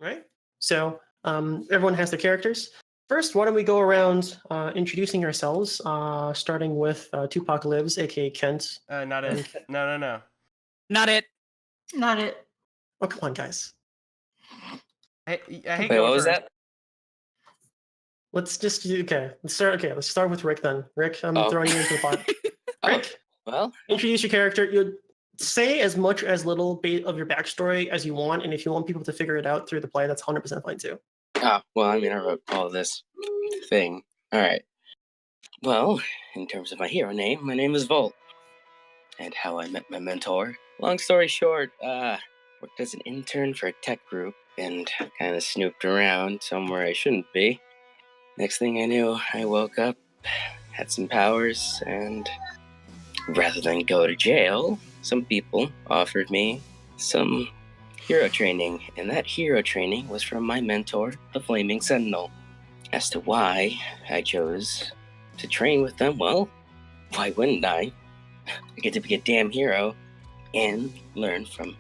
Right? So everyone has their characters. First, why don't we go around introducing ourselves, starting with Tupac Lives, aka Kent. Not it. No. Not it. Not it. Oh, come on, guys. I hate Wait, going what was first. that? Let's just let's start with Rick then. Rick, I'm Oh. throwing you into the pot. Rick, Well, introduce your character. You say as much as little of your backstory as you want, and if you want people to figure it out through the play, that's 100% fine too. I wrote all this thing. All right. Well, in terms of my hero name, my name is Volt. And how I met my mentor. Long story short, worked as an intern for a tech group and kind of snooped around somewhere I shouldn't be. Next thing I knew, I woke up, had some powers, and rather than go to jail, some people offered me some hero training, and that hero training was from my mentor, the Flaming Sentinel. As to why I chose to train with them, well, why wouldn't I? I get to be a damn hero and learn from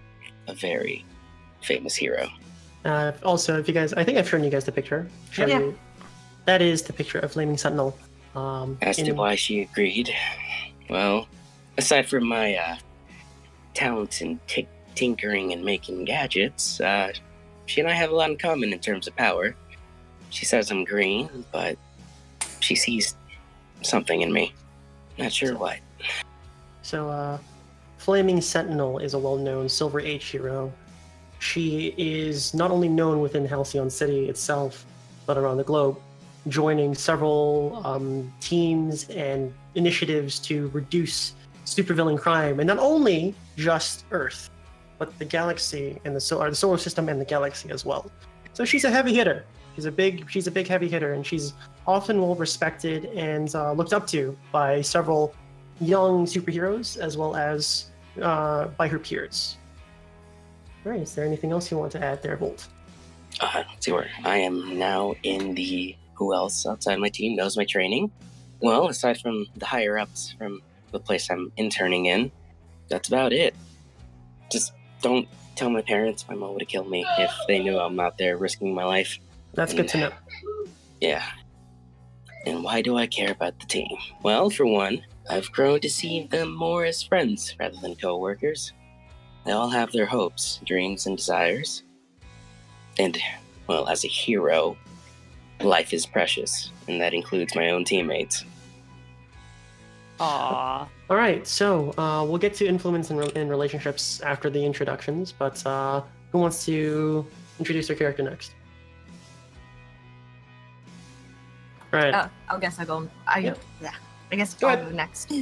a very famous hero. Also, if you guys, I think I've shown you guys the picture. Yeah. That is the picture of Flaming Sentinel. As to why she agreed, well, aside from my talents in tinkering and making gadgets, she and I have a lot in common in terms of power. She says I'm green, but she sees something in me. Not sure what. So, Flaming Sentinel is a well-known Silver Age hero. She is not only known within Halcyon City itself, but around the globe, joining several teams and initiatives to reduce supervillain crime, and not only just Earth, but the galaxy and the solar system and the galaxy as well. So she's a heavy hitter. She's a big heavy hitter, and she's often well respected and looked up to by several young superheroes as well as by her peers. All right, is there anything else you want to add there, Volt? Let's see where I am now in the who else outside my team knows my training? Well, aside from the higher ups from the place I'm interning in, that's about it. Just don't tell my parents. My mom would have killed me if they knew I'm out there risking my life. That's good to know. Yeah. And why do I care about the team? Well, for one, I've grown to see them more as friends rather than co-workers. They all have their hopes, dreams, and desires. And, well, as a hero, life is precious, and that includes my own teammates. Aww. All right, so we'll get to influence in relationships after the introductions, but who wants to introduce their character next? All right. I guess I'll go. Yeah. I guess Go I'll ahead. go next.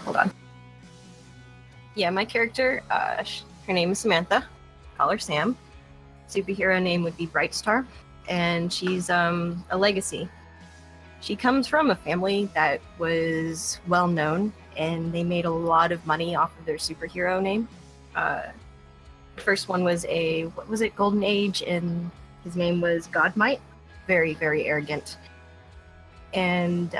Hold on. Yeah, my character, her name is Samantha. Call her Sam. Superhero name would be Brightstar, and she's a legacy. She comes from a family that was well known, and they made a lot of money off of their superhero name. The first one was Golden Age, and his name was Godmite. Very, very arrogant. And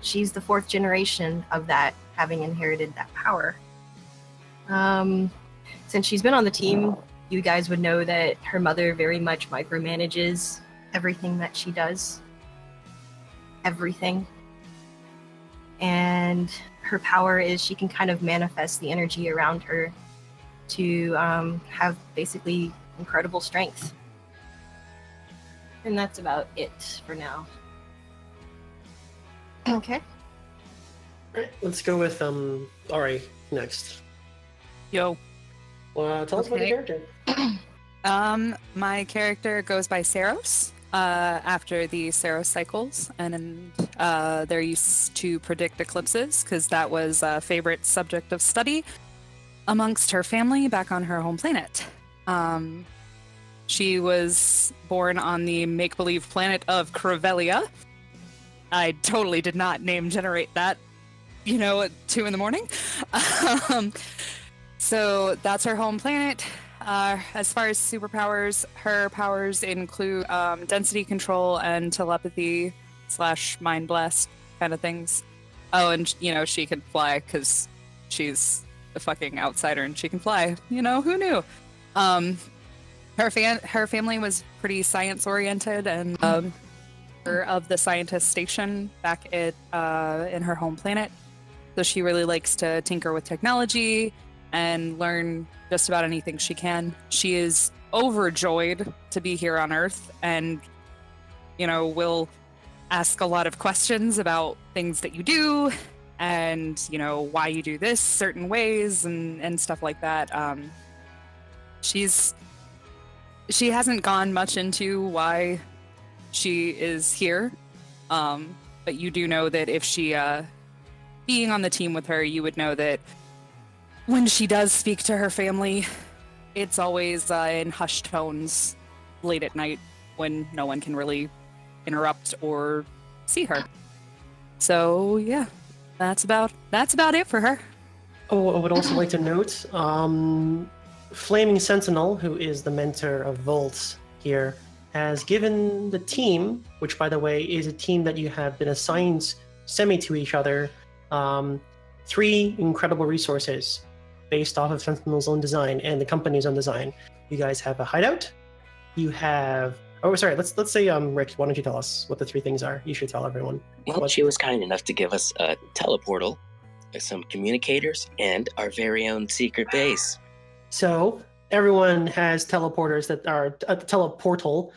she's the fourth generation of that, having inherited that power. Since she's been on the team, you guys would know that her mother very much micromanages everything that she does. Everything. And her power is she can kind of manifest the energy around her to have basically incredible strength. And that's about it for now. Okay. All right, let's go with Ari next. Yo. Well, tell us about your character. My character goes by Saros. After the Saros cycles, and they're used to predict eclipses because that was a favorite subject of study amongst her family back on her home planet. She was born on the make-believe planet of Crevelia. I totally did not name generate that, at 2 a.m. So that's her home planet. As far as superpowers, her powers include density control and telepathy / mind blast kind of things. Oh, and she can fly because she's a fucking outsider and she can fly. Who knew? Her family was pretty science oriented and of the scientist station back at in her home planet. So she really likes to tinker with technology and learn just about anything she can. She is overjoyed to be here on Earth and, will ask a lot of questions about things that you do and, why you do this certain ways and stuff like that. She hasn't gone much into why she is here, but you do know that if she, being on the team with her, you would know that when she does speak to her family, it's always in hushed tones late at night when no one can really interrupt or see her. So yeah, that's about it for her. Oh, I would also like to note, Flaming Sentinel, who is the mentor of Volt here, has given the team, which by the way is a team that you have been assigned semi to each other, 3 incredible resources based off of Sentinel's own design and the company's own design. You guys have a hideout. You have... Oh, sorry. Let's say, Rick, why don't you tell us what the 3 things are? You should tell everyone. Well, she was kind enough to give us a teleportal, some communicators, and our very own secret base. So everyone has teleporters that are a teleportal.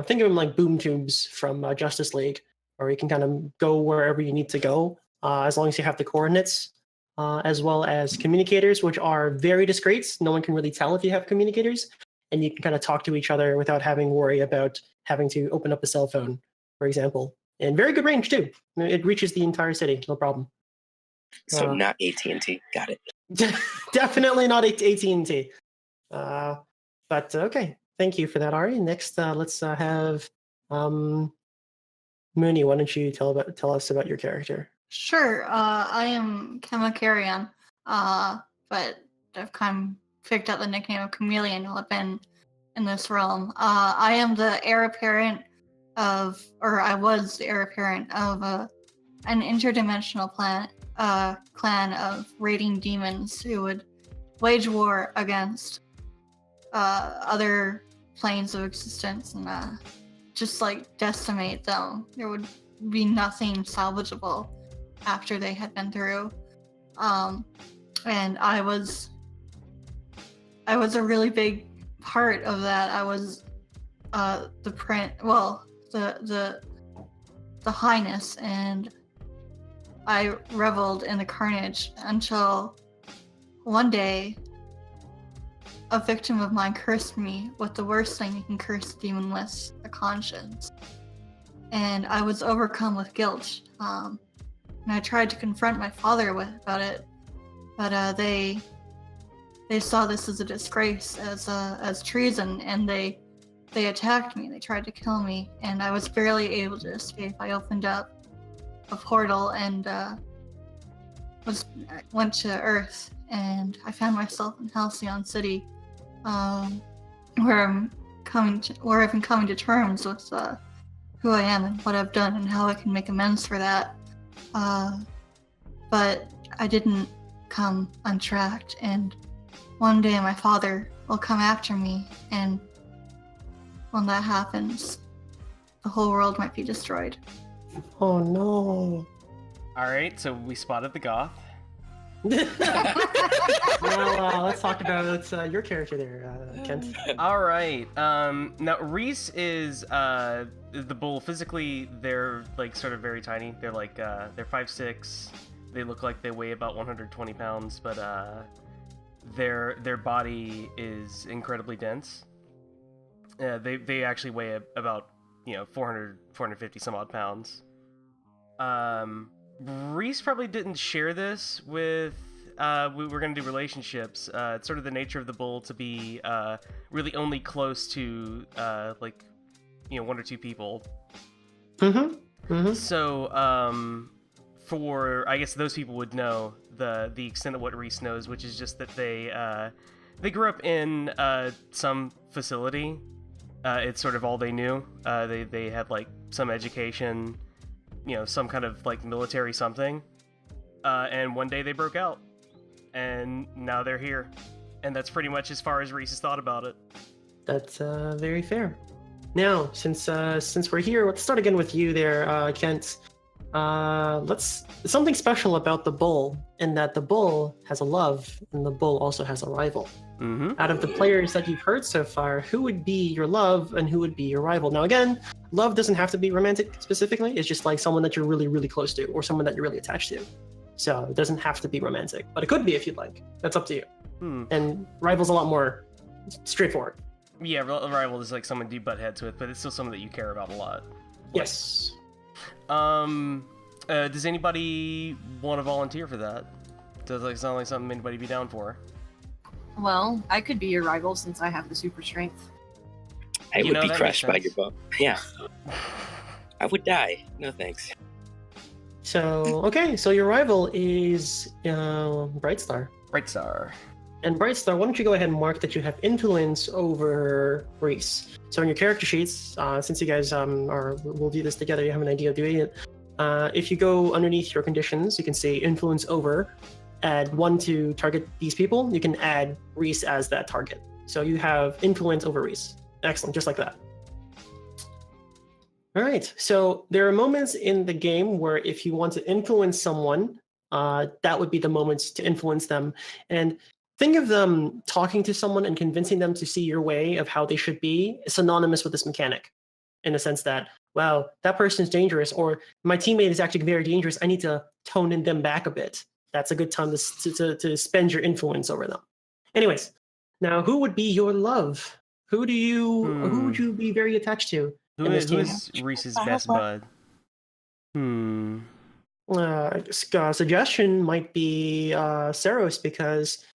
Think of them like boom tubes from Justice League, where you can kind of go wherever you need to go, as long as you have the coordinates, as well as communicators, which are very discreet. No one can really tell if you have communicators, and you can kind of talk to each other without having worry about having to open up a cell phone, for example. And very good range too. It reaches the entire city, no problem. So not AT&T. Got it. Definitely not AT&T. But okay, thank you for that, Ari. Next, let's have Mooney. Why don't you tell us about your character? Sure. I am Chemicarion, but I've kind of picked up the nickname of Chameleon while I've been in this realm. I am the heir apparent of, or I was the heir apparent of an interdimensional clan of raiding demons who would wage war against other planes of existence and just like decimate them. There would be nothing salvageable after they had been through. And I was a really big part of that. I was the highness, and I reveled in the carnage until one day a victim of mine cursed me with the worst thing you can curse a demon with, a conscience. And I was overcome with guilt. And I tried to confront my father about it, but they saw this as a disgrace, as treason, and they attacked me. They tried to kill me, and I was barely able to escape. I opened up a portal and went to Earth, and I found myself in Halcyon City, where I've been coming to terms with who I am and what I've done and how I can make amends for that. But I didn't come untracked, and one day my father will come after me, and when that happens, the whole world might be destroyed. Oh no. Alright, so we spotted the goth. Well, let's talk about your character there, Kent. Alright, now Reese is the bull. Physically, they're like sort of very tiny. They're like, they're 5'6". They look like they weigh about 120 pounds, but their body is incredibly dense. They actually weigh about 450 some odd pounds. Reese probably didn't share this with we were going to do relationships. It's sort of the nature of the bull to be really only close to 1 or 2 people. So for, I guess those people would know the extent of what Reese knows, which is just that they grew up in some facility. It's sort of all they knew. They had like some education, some kind of like military something. And one day they broke out, and now they're here. And that's pretty much as far as Reese has thought about it. That's very fair. Now, since we're here, let's start again with you there, Kent. Something special about the bull, in that the bull has a love, and the bull also has a rival. Mm-hmm. Out of the players that you've heard so far, who would be your love and who would be your rival? Now, again, love doesn't have to be romantic specifically. It's just like someone that you're really, really close to, or someone that you're really attached to. So it doesn't have to be romantic, but it could be if you'd like. That's up to you. And rival's a lot more straightforward. Yeah, rival is like someone you butt heads with, but it's still someone that you care about a lot. Yes. Does anybody want to volunteer for that? Does it sound like something anybody be down for? Well, I could be your rival since I have the super strength. I would be that crushed makes by your bow. Yeah. I would die. No thanks. So, okay, so your rival is Brightstar. Brightstar. And Brightstar, why don't you go ahead and mark that you have influence over Reese? So in your character sheets, since you guys we'll do this together, you have an idea of doing it. If you go underneath your conditions, you can say influence over, add 1 to target these people. You can add Reese as that target. So you have influence over Reese. Excellent, just like that. All right, so there are moments in the game where if you want to influence someone, that would be the moments to influence them. And think of them talking to someone and convincing them to see your way of how they should be synonymous with this mechanic, in the sense that, wow, that person is dangerous, or my teammate is actually very dangerous. I need to tone in them back a bit. That's a good time to spend your influence over them. Anyways, now who would be your love? Who would you be very attached to? Who is Reese's best bud? Suggestion might be Saros, because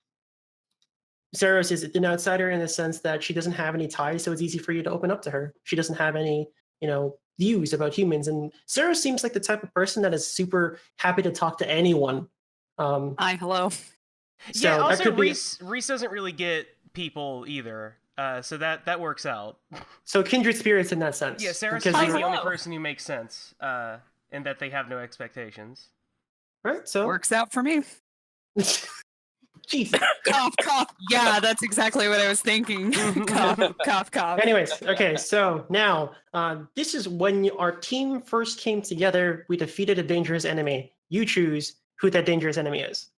Saros is an outsider in the sense that she doesn't have any ties, so it's easy for you to open up to her. She doesn't have any, views about humans, and Saros seems like the type of person that is super happy to talk to anyone. Hi, hello. So yeah, that also could be- Reese doesn't really get people either, so that works out. So kindred spirits in that sense. Yeah, Saros because is you're- the only person who makes sense, in that they have no expectations. right. So Works out for me. Jeez. Cough, cough. Yeah, that's exactly what I was thinking. Cough, cough, cough. Anyways, okay, so now this is when our team first came together. We defeated a dangerous enemy. You choose who that dangerous enemy is.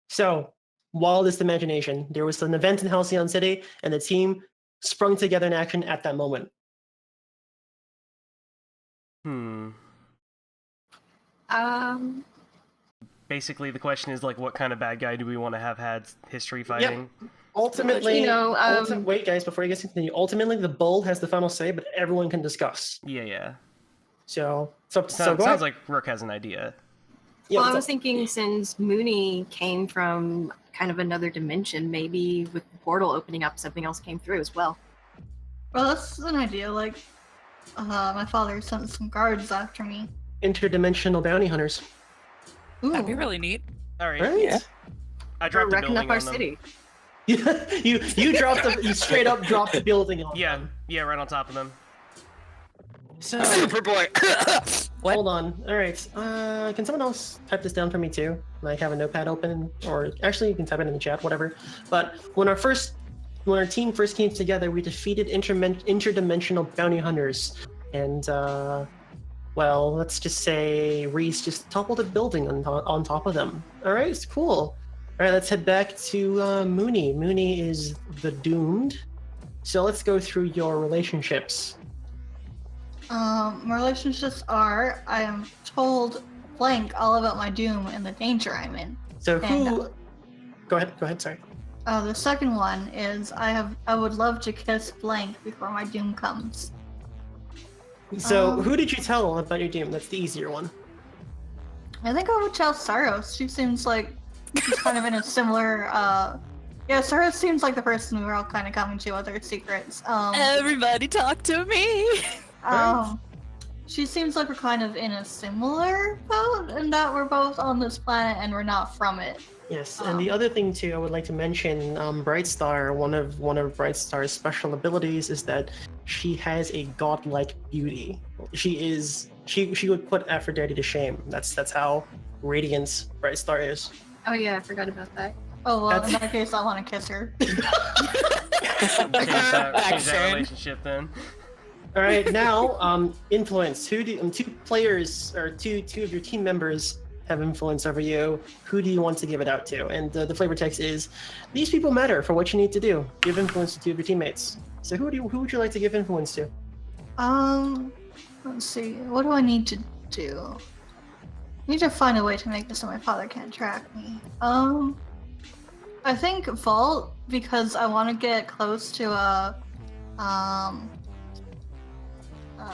So, wildest imagination. There was an event in Halcyon City, and the team sprung together in action at that moment. Basically, the question is like, what kind of bad guy do we want to have had history fighting? Ultimately, You know, wait, guys, before you guys continue. Ultimately, the bull has the final say, but everyone can discuss. Yeah. So go Sounds ahead. like Rook has an idea. Yeah, Well, I what's was up? thinking since Mooney came from kind of another dimension, maybe with the portal opening up, something else came through as well. Well, that's an idea. Like, my father sent some guards after me. Interdimensional bounty hunters. Ooh. That'd be really neat. All right. Right? Yeah. I We're dropped the wrecking building up our on them. city. you straight up dropped the building on Yeah, them. yeah, right on top of them. So Superboy. What? hold on. All right. Can someone else type this down for me too? Like have a notepad open, or actually you can type it in the chat, whatever. But when our team first came together, we defeated interdimensional bounty hunters, and well, let's just say Reese just toppled a building on top of them. All right, it's cool. All right, let's head back to Mooney. Mooney is the doomed. So let's go through your relationships. My relationships are I am told blank all about my doom and the danger I'm in. So who? And, Go ahead. Sorry. The second one is I would love to kiss blank before my doom comes. So who did you tell about your doom? That's the easier one. I think I would tell Saros. She seems like she's kind of in a similar. Yeah, Saros seems like the person we're all kind of coming to with our secrets. Everybody talk to me. She seems like we're kind of in a similar boat, and that we're both on this planet and we're not from it. Yes, and the other thing too, I would like to mention, Brightstar. One of Brightstar's special abilities is that she has a godlike beauty. She would put Aphrodite to shame. That's how radiant Brightstar is. Oh yeah, I forgot about that. Oh well, in That's- that case, I want to kiss her. Change that Action. relationship then. All right, now influence. Who do two players or two of your team members have influence over you? Who do you want to give it out to? And the flavor text is, these people matter for what you need to do. Give influence to two of your teammates. So who would you like to give influence to? Let's see. What do I need to do? I need to find a way to make this so my father can't track me. I think Vault, because I want to get close to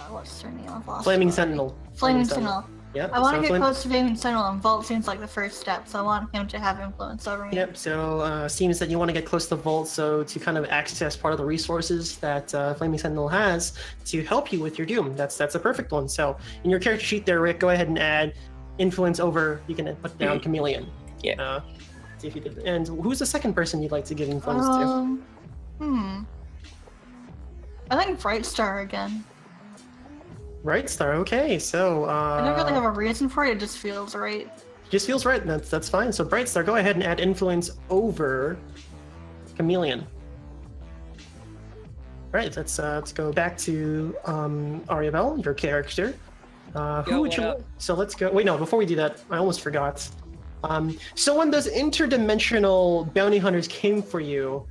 what's her name? I've lost Flaming it. Sentinel. Flaming Sentinel. Yep. I want so to get Flam- close to Flaming Sentinel, and Vault seems like the first step, so I want him to have influence over me. Yep. So seems that you want to get close to Vault, so to kind of access part of the resources that Flaming Sentinel has to help you with your doom. That's a perfect one. So in your character sheet there, Rick, go ahead and add influence over. You can put down Chameleon. Yeah. See if you did. And who's the second person you'd like to give influence to? I think Brightstar again. Brightstar. Okay. So I don't really have a reason for it. It just feels right. just feels right. That's fine. So Brightstar, go ahead and add influence over Chameleon. Right. Let's go back to Ariabelle, your character. Who would you? So let's go. Wait, no. Before we do that, I almost forgot. So when those interdimensional bounty hunters came for you,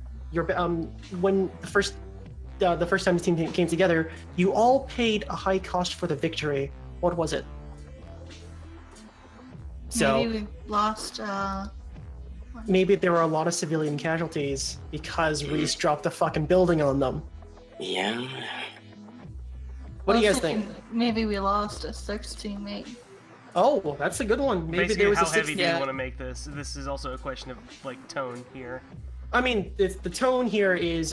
when the first time the team came together, you all paid a high cost for the victory. What was it? So Maybe we lost. maybe there were a lot of civilian casualties because Reese dropped the fucking building on them. Yeah. What do you I was guys think? thinking Maybe we lost a sixth teammate. Oh, well, that's a good one. Maybe Basically, there was how a heavy sixth. do you want to make this? This is also a question of like tone here. I mean, the tone here is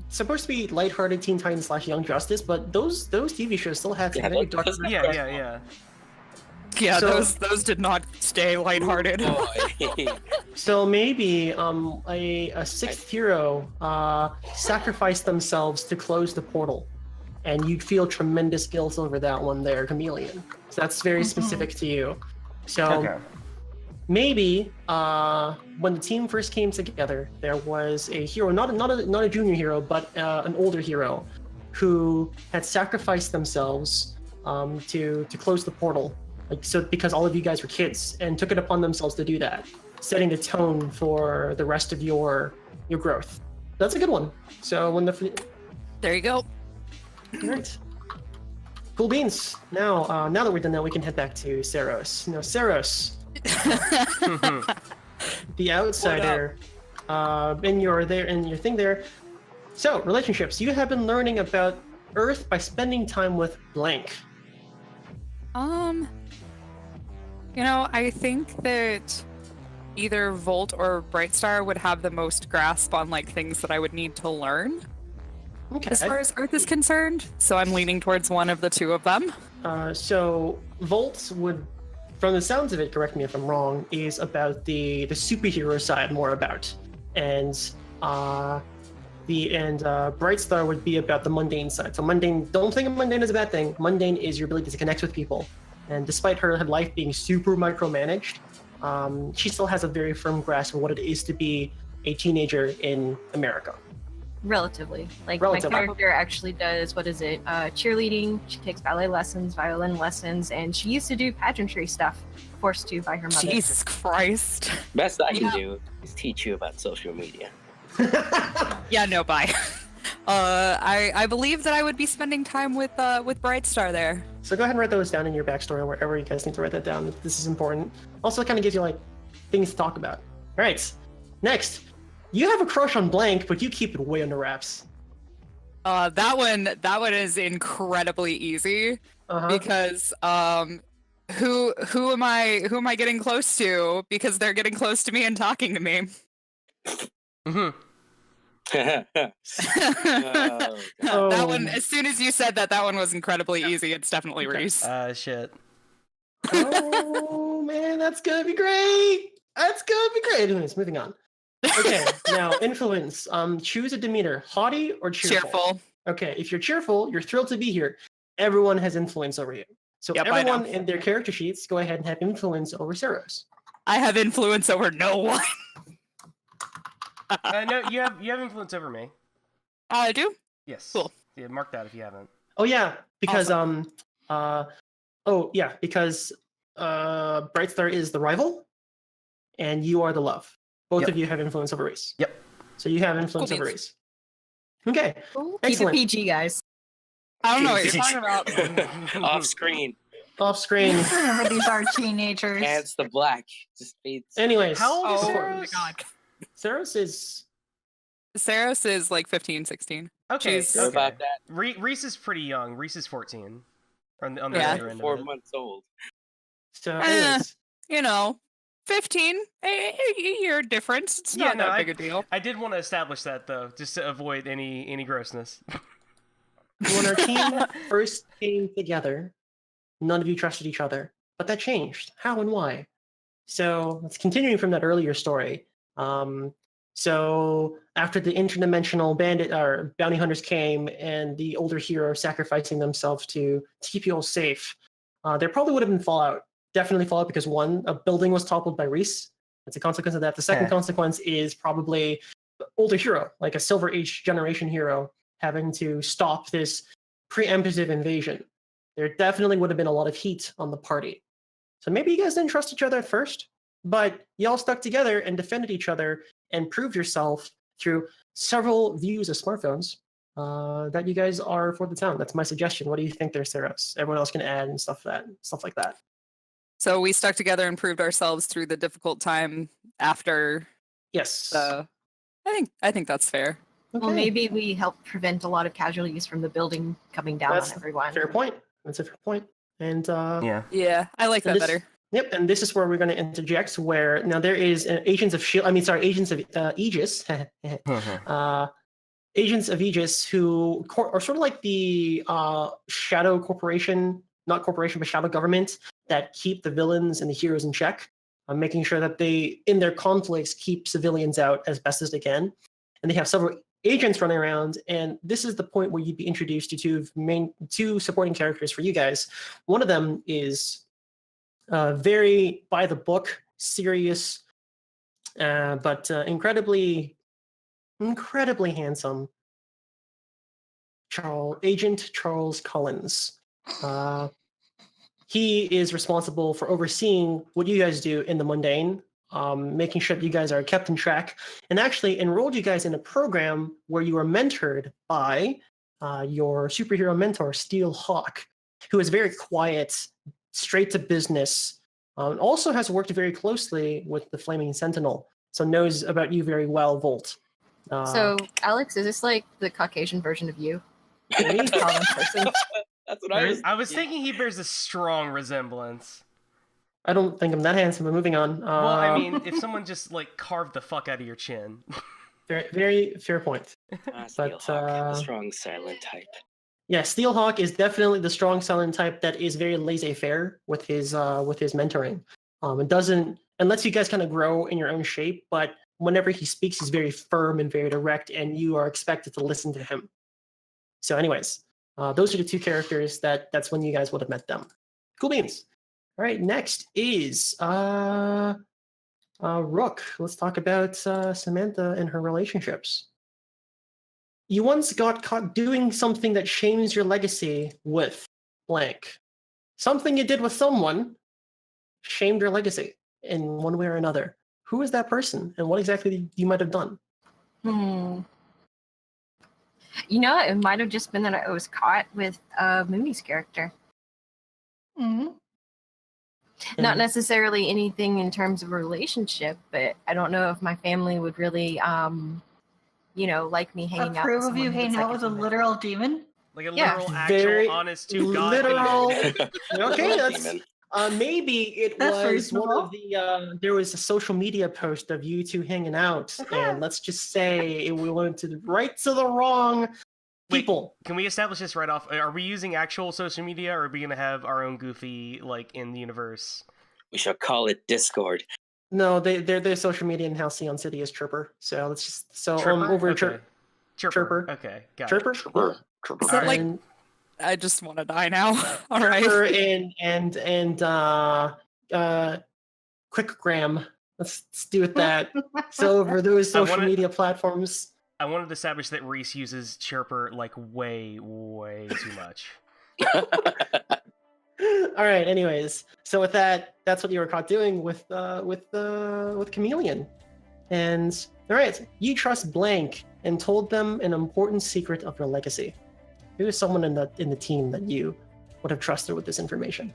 supposed to be lighthearted Teen Titans / Young Justice, but those TV shows still had some Yeah, very that dark. doesn't- Yeah. Yeah, So- those did not stay lighthearted. Boy. So maybe a sixth hero sacrificed themselves to close the portal, and you'd feel tremendous guilt over that one there, Chameleon. So that's very specific to you. So Okay. maybe when the team first came together, there was a hero, not a junior hero, but an older hero, who had sacrificed themselves to close the portal. Because all of you guys were kids and took it upon themselves to do that, setting the tone for the rest of your growth. That's a good one. So when There you go. all right, cool beans. Now that we're done that, we can head back to Saros. Now Saros, the outsider, in your thing there. So relationships. You have been learning about Earth by spending time with blank. I think that either Volt or Brightstar would have the most grasp on like things that I would need to learn Okay. as far as Earth is concerned. So I'm leaning towards one of the two of them. So Volt would, from the sounds of it, correct me if I'm wrong, is about the superhero side more about, and Brightstar would be about the mundane side. So mundane, don't think of mundane as a bad thing. Mundane is your ability to connect with people, and despite her life being super micromanaged, she still has a very firm grasp of what it is to be a teenager in America. Relatively. Relatively. My character actually does, cheerleading. She takes ballet lessons, violin lessons, and she used to do pageantry stuff, forced to by her mother. Jesus Christ. Best I can Yeah. do is teach you about social media. Yeah, no, bye. I believe that I would be spending time with Brightstar there. So go ahead and write those down in your backstory or wherever you guys need to write that down. This is important. Also, it kind of gives you like things to talk about. All right. Next, you have a crush on blank, but you keep it way under wraps. That one is incredibly easy because who am I getting close to? Because they're getting close to me and talking to me. Mm-hmm. Oh, That one, as soon as you said that one was incredibly easy. It's definitely Okay. Reese. Shit. Oh man, that's gonna be great. That's gonna be great. Anyways, moving on. Okay, now influence. Choose a demeanor: haughty or cheerful. Cheerful. Okay, if you're cheerful, you're thrilled to be here. Everyone has influence over you. So Yep, I know. everyone in their character sheets, go ahead and have influence over Saros. I have influence over no one. No, you have influence over me. I do. Yes. Cool. Yeah, mark that if you haven't. Oh yeah, because Awesome. Brightstar is the rival, and you are the love. Both Yep. of you have influence over Reese. Yep. So you have influence Cool over beans. Reese. Okay, Keep it excellent. PG, guys. I don't know what you're talking about. Off screen. Off screen. Remember, these are teenagers. Pants the black. Just fades. Anyways, How old is Oh Saros? my god. Saros is Saros is like 15, 16. Okay. She's- Sorry okay. about that. Reese is pretty young. Reese is 14. On the Yeah. other end of 4 it. months old. so. Eh. Anyways, You know, 15, a year difference. It's not that big a deal. I did want to establish that though, just to avoid any grossness. when our team first came together, none of you trusted each other, but that changed. How and why? So let's continuing from that earlier story. So after the interdimensional bandit or bounty hunters came and the older hero sacrificing themselves to keep you all safe, there probably would have been fallout. Definitely fallout because one, a building was toppled by Reese. That's a consequence of that. The second Yeah. consequence is probably the older hero, like a Silver Age generation hero, having to stop this preemptive invasion. There definitely would have been a lot of heat on the party. So maybe you guys didn't trust each other at first, but y'all stuck together and defended each other and proved yourself through several views of smartphones that you guys are for the town. That's my suggestion. What do you think there, Saros? Everyone else can add and stuff like that. So we stuck together and proved ourselves through the difficult time after. Yes. So I think that's fair. Well, Okay. maybe we helped prevent a lot of casualties from the building coming down That's on everyone. Fair point. That's a fair point. And Yeah. Yeah, I like And that this- better. Yep, and this is where we're going to interject. Where now there is Agents of Shield. Agents of Aegis. Agents of Aegis who are sort of like the shadow corporation, not corporation, but shadow government that keep the villains and the heroes in check, making sure that they, in their conflicts, keep civilians out as best as they can. And they have several agents running around, and this is the point where you'd be introduced to two supporting characters for you guys. One of them is very by the book, serious, but incredibly handsome. Agent Charles Collins. He is responsible for overseeing what you guys do in the mundane, making sure that you guys are kept in track, and actually enrolled you guys in a program where you are mentored by your superhero mentor, Steel Hawk, who is very quiet, straight to business, and also has worked very closely with the Flaming Sentinel, so knows about you very well, Volt. So, Alex, is this like the Caucasian version of you? maybe? Common person? That's what I was. I was thinking he bears a strong resemblance. I don't think I'm that handsome, but moving on. Well, I mean, if someone just like carved the fuck out of your chin. very, very fair point. Steelhawk, the strong silent type. Yeah, Steelhawk is definitely the strong silent type that is very laissez-faire with his mentoring. It doesn't and lets you guys kind of grow in your own shape, but whenever he speaks, he's very firm and very direct, and you are expected to listen to him. So, anyways, those are the two characters that's when you guys would have met them. Cool beans. All right, next is Rook. Let's talk about Samantha and her relationships. You once got caught doing something that shames your legacy with blank. Something you did with someone shamed your legacy in one way or another. Who is that person, and what exactly you might have done? You know, it might have just been that I was caught with Mooney's character. Mm-hmm. Not And- necessarily anything in terms of a relationship, but I don't know if my family would really, like me hanging out. Approve with of you someone hanging who's out like with a human. literal demon? Like a Yeah, literal, very actual, honest to God literal- demon. Okay, that's Demon. maybe it That's was one reasonable. of the. There was a social media post of you two hanging out, and let's just say we went to the wrong Wait, people. Can we establish this right off? Are we using actual social media, or are we gonna have our own goofy, like, in the universe? We shall call it Discord. No, their social media in Halcyon City is Chirper. So let's just Chirper? over Okay. Chirper. Chirper. Okay, got it. Chirper. Chirper. Is that like And I just want to die now? All right. Chirper and Quick Graham Let's do it that. So for those social wanna- media platforms, I wanted to establish that Reese uses Chirper like way, way too much. all right. Anyways, so with that, that's what you were caught doing with Chameleon. And all right, you trust Blank and told them an important secret of your legacy. Who is someone in the team that you would have trusted with this information?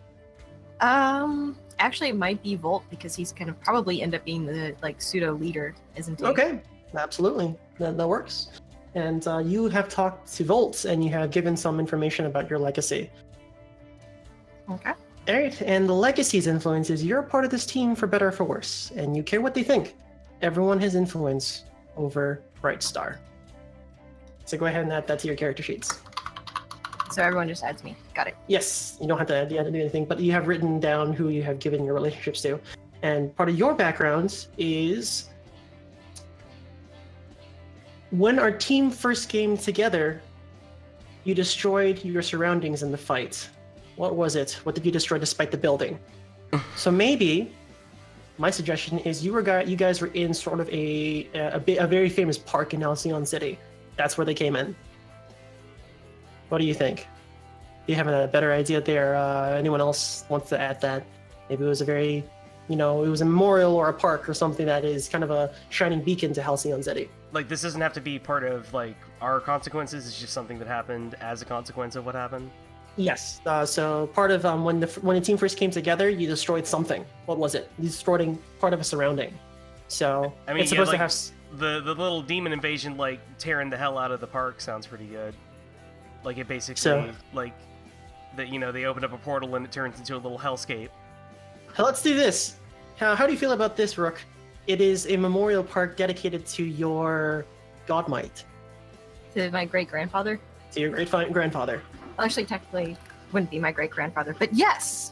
Actually, it might be Volt because he's gonna probably end up being the like pseudo leader, isn't he? Okay, absolutely, that works. And you have talked to Volt, and you have given some information about your legacy. Okay. All right, and the legacy's influence is you're a part of this team for better or for worse, and you care what they think. Everyone has influence over Brightstar. So go ahead and add that to your character sheets. So everyone just adds me. Got it. Yes, you don't have to do anything, but you have written down who you have given your relationships to. And part of your background is when our team first came together, you destroyed your surroundings in the fight. What was it? What did you destroy despite the building? So maybe my suggestion is you guys were in sort of a very famous park in Halcyon City. That's where they came in. What do you think? Do you have a better idea there? Anyone else wants to add that? Maybe it was a very, it was a memorial or a park or something that is kind of a shining beacon to Halcyon City. Like, this doesn't have to be part of, like, our consequences. It's just something that happened as a consequence of what happened. Yes. So part of when the team first came together, you destroyed something. What was it? You destroyed part of a surrounding. So I mean, it's supposed to have the little demon invasion, like, tearing the hell out of the park sounds pretty good. Like, it basically, they open up a portal and it turns into a little hellscape. Let's do this. How do you feel about this, Rook? It is a memorial park dedicated to your godmite. To my great grandfather. To your great grandfather. Well, actually, technically, wouldn't be my great grandfather, but yes.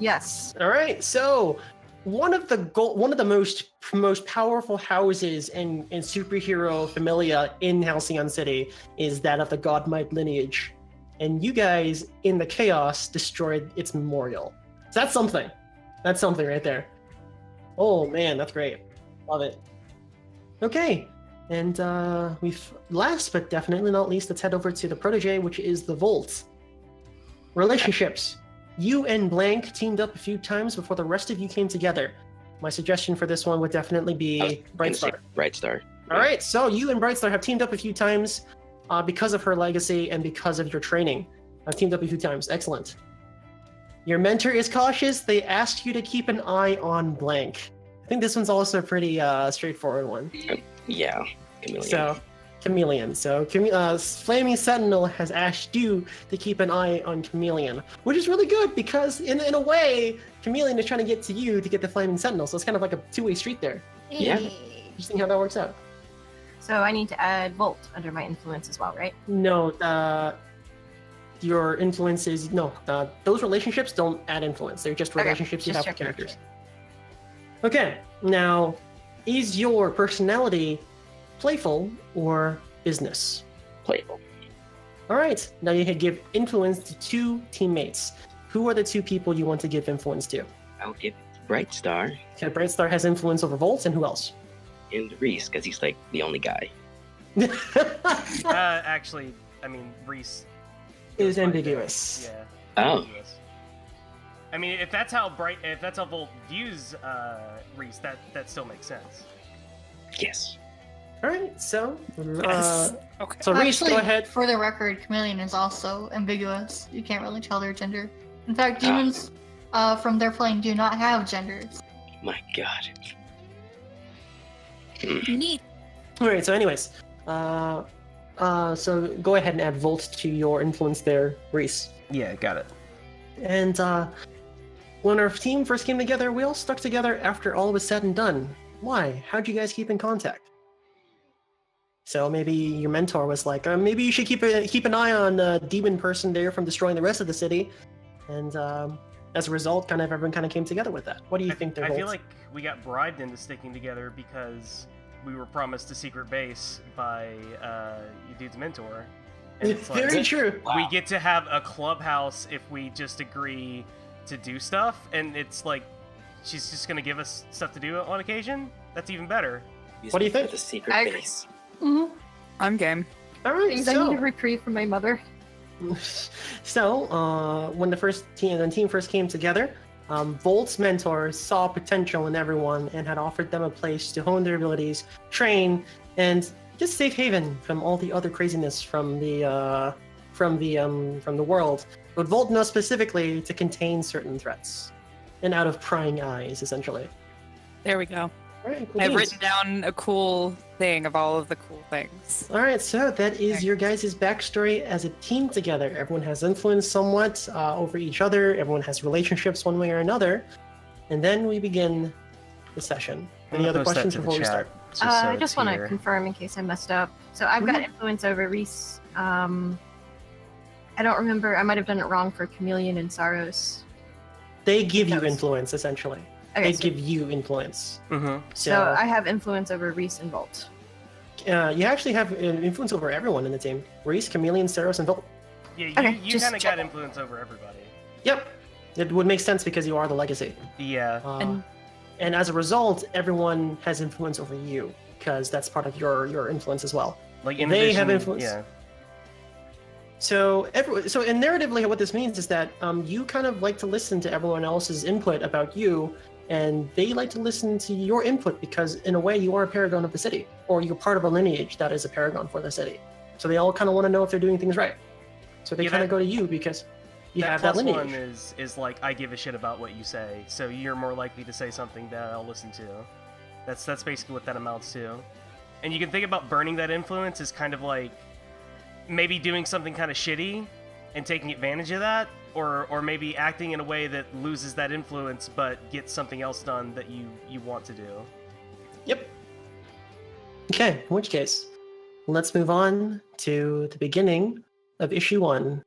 All right. So one of the most powerful houses in superhero familia in Halcyon City is that of the godmite lineage. And you guys, in the chaos, destroyed its memorial. So that's something. That's something right there. Oh man, that's great. Love it. Okay, and we've last but definitely not least, let's head over to the protege, which is the Volt. Relationships. You and Blank teamed up a few times before the rest of you came together. My suggestion for this one would definitely be Brightstar. Brightstar. All right, so you and Brightstar have teamed up a few times because of her legacy and because of your training. I've teamed up a few times. Excellent. Your mentor is cautious. They asked you to keep an eye on Blank. I think this one's also a pretty straightforward one. Yeah, Chameleon. So, Chameleon. So, Flaming Sentinel has asked you to keep an eye on Chameleon, which is really good because, in a way, Chameleon is trying to get to you to get the Flaming Sentinel. So it's kind of like a two-way street there. Yeah. Interesting how that works out. So I need to add Volt under my influence as well, right? No, your influence is those relationships don't add influence. They're just relationships you have with characters. Okay, now, is your personality playful or business? Playful. All right, now you can give influence to two teammates. Who are the two people you want to give influence to? I would give Brightstar Okay, Brightstar has influence over Volt, and who else? and Reese because he's like the only guy. Actually, I mean, Reese is ambiguous. Yeah. Oh. Ambiguous. I mean, if that's how Volt views Reese, that still makes sense. Yes. All right, so Yes. Okay. so Reese, Actually, go ahead. for the record, Chameleon is also ambiguous. You can't really tell their gender. In fact, demons from their plane do not have genders. My God. Neat. All right, so anyways, so go ahead and add Volt to your influence there, Reese. Yeah, got it. And when our team first came together, we all stuck together after all was said and done. Why? How'd you guys keep in contact? So maybe your mentor was like, maybe you should keep an eye on the demon person there from destroying the rest of the city. And as a result, everyone came together with that. What do you think there, I Volt? feel like we got bribed into sticking together because we were promised a secret base by your dude's mentor. And it's like, Very true. we get to have a clubhouse if we just agree to do stuff, and it's like she's just gonna give us stuff to do on occasion. That's even better. Use What do me you think? For the secret I agree. base. Mhm. I'm game. All right, Things I need a reprieve from my mother. So, when the team first came together, Volt's mentors saw potential in everyone and had offered them a place to hone their abilities, train, and just safe haven from all the other craziness from the world. But Volt knows specifically to contain certain threats, and out of prying eyes, essentially. There we go. All right, cool I've beans. written down a cool thing of all of the cool things. All right, so that is your guys' backstory as a team together. Everyone has influence somewhat over each other. Everyone has relationships one way or another. And then we begin the session. Any other questions before we start? I just want to confirm in case I messed up. So I've got influence over Reese. I don't remember. I might have done it wrong for Chameleon and Saros. They give you That was- influence, essentially. Okay, They give you influence. Mm-hmm. so I have influence over Reese and Volt. You actually have influence over everyone in the team. Reese, Chameleon, Saros, and Volt. Yeah, Okay, you just kind of check. got influence over everybody. Yep. It would make sense because you are the legacy. Yeah. And as a result, everyone has influence over you because that's part of your influence as well. Like in They addition, have influence. Yeah. So in narratively, what this means is that you kind of like to listen to everyone else's input about you, and they like to listen to your input because, in a way, you are a paragon of the city, or you're part of a lineage that is a paragon for the city. So they all kind of want to know if they're doing things right. So they Yeah, kind of that- go to you because you have that plus lineage. one is like I give a shit about what you say, so you're more likely to say something that I'll listen to. That's basically what that amounts to. And you can think about burning that influence as kind of like maybe doing something kind of shitty and taking advantage of that, or maybe acting in a way that loses that influence but gets something else done that you want to do. Yep. Okay, in which case, let's move on to the beginning of issue 1